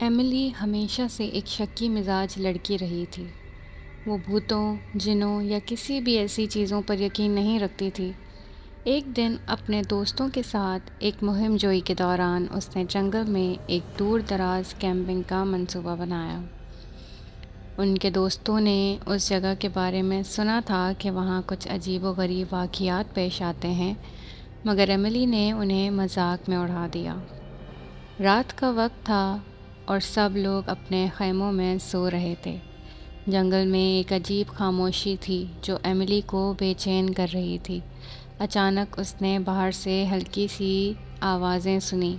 Emily ہمیشہ سے ایک شکی مزاج لڑکی رہی تھی۔ وہ بھوتوں، جنوں یا کسی بھی ایسی چیزوں پر یقین نہیں رکھتی تھی۔ ایک دن اپنے دوستوں کے ساتھ ایک مہم جوئی کے دوران اس نے جنگل میں ایک دور دراز کیمپنگ کا منصوبہ بنایا۔ ان کے دوستوں نے اس جگہ کے بارے میں سنا تھا کہ وہاں کچھ عجیب و غریب واقعات پیش آتے ہیں، مگر ایملی نے انہیں مذاق میں اڑا دیا۔ رات کا وقت تھا اور سب لوگ اپنے خیموں میں سو رہے تھے۔ جنگل میں ایک عجیب خاموشی تھی جو ایملی کو بے چین کر رہی تھی۔ اچانک اس نے باہر سے ہلکی سی آوازیں سنیں۔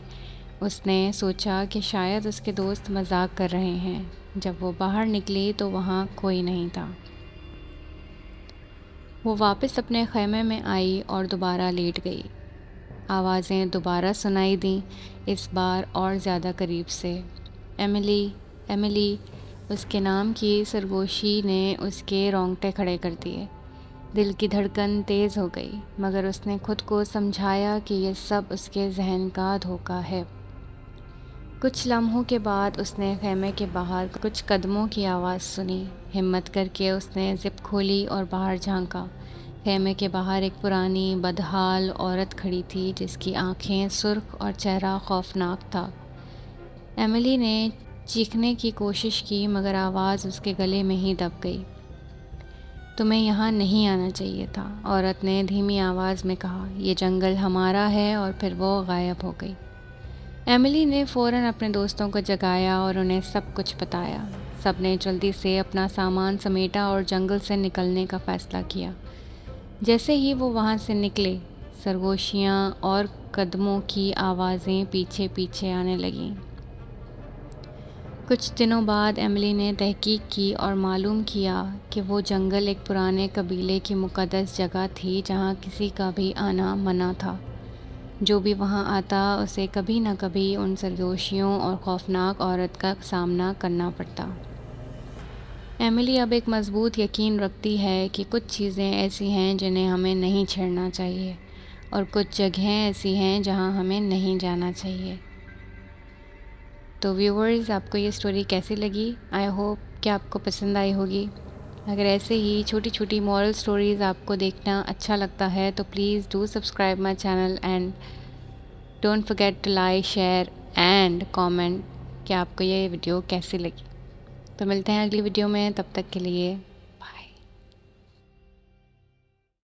اس نے سوچا کہ شاید اس کے دوست مذاق کر رہے ہیں۔ جب وہ باہر نکلی تو وہاں کوئی نہیں تھا۔ وہ واپس اپنے خیمے میں آئی اور دوبارہ لیٹ گئی۔ آوازیں دوبارہ سنائی دیں، اس بار اور زیادہ قریب سے۔ ایملی، ایملی، اس کے نام کی سرگوشی نے اس کے رونگٹے کھڑے کر دیے۔ دل کی دھڑکن تیز ہو گئی، مگر اس نے خود کو سمجھایا کہ یہ سب اس کے ذہن کا دھوکہ ہے۔ کچھ لمحوں کے بعد اس نے خیمے کے باہر کچھ قدموں کی آواز سنی۔ ہمت کر کے اس نے زپ کھولی اور باہر جھانکا۔ خیمے کے باہر ایک پرانی بدحال عورت کھڑی تھی جس کی آنکھیں سرخ اور چہرہ خوفناک تھا۔ ایملی نے چیخنے کی کوشش کی مگر آواز اس کے گلے میں ہی دب گئی۔ تمہیں یہاں نہیں آنا چاہیے تھا، عورت نے دھیمی آواز میں کہا۔ یہ جنگل ہمارا ہے، اور پھر وہ غائب ہو گئی۔ ایملی نے فوراً اپنے دوستوں کو جگایا اور انہیں سب کچھ بتایا۔ سب نے جلدی سے اپنا سامان سمیٹا اور جنگل سے نکلنے کا فیصلہ کیا۔ جیسے ہی وہ وہاں سے نکلے، سرگوشیاں اور قدموں کی آوازیں پیچھے پیچھے آنے لگیں۔ کچھ دنوں بعد ایملی نے تحقیق کی اور معلوم کیا کہ وہ جنگل ایک پرانے قبیلے کی مقدس جگہ تھی جہاں کسی کا بھی آنا منع تھا۔ جو بھی وہاں آتا اسے کبھی نہ کبھی ان سرگوشیوں اور خوفناک عورت کا سامنا کرنا پڑتا۔ ایملی اب ایک مضبوط یقین رکھتی ہے کہ کچھ چیزیں ایسی ہیں جنہیں ہمیں نہیں چھیڑنا چاہیے، اور کچھ جگہیں ایسی ہیں جہاں ہمیں نہیں جانا چاہیے۔ تو ویورز، آپ کو یہ سٹوری کیسی لگی؟ آئی ہوپ کہ آپ کو پسند آئی ہوگی۔ اگر ایسے ہی چھوٹی چھوٹی مورل سٹوریز آپ کو دیکھنا اچھا لگتا ہے تو please do subscribe my channel and don't forget to like, share and comment کہ آپ کو یہ ویڈیو کیسی لگی۔ تو ملتے ہیں اگلی ویڈیو میں، تب تک کے لیے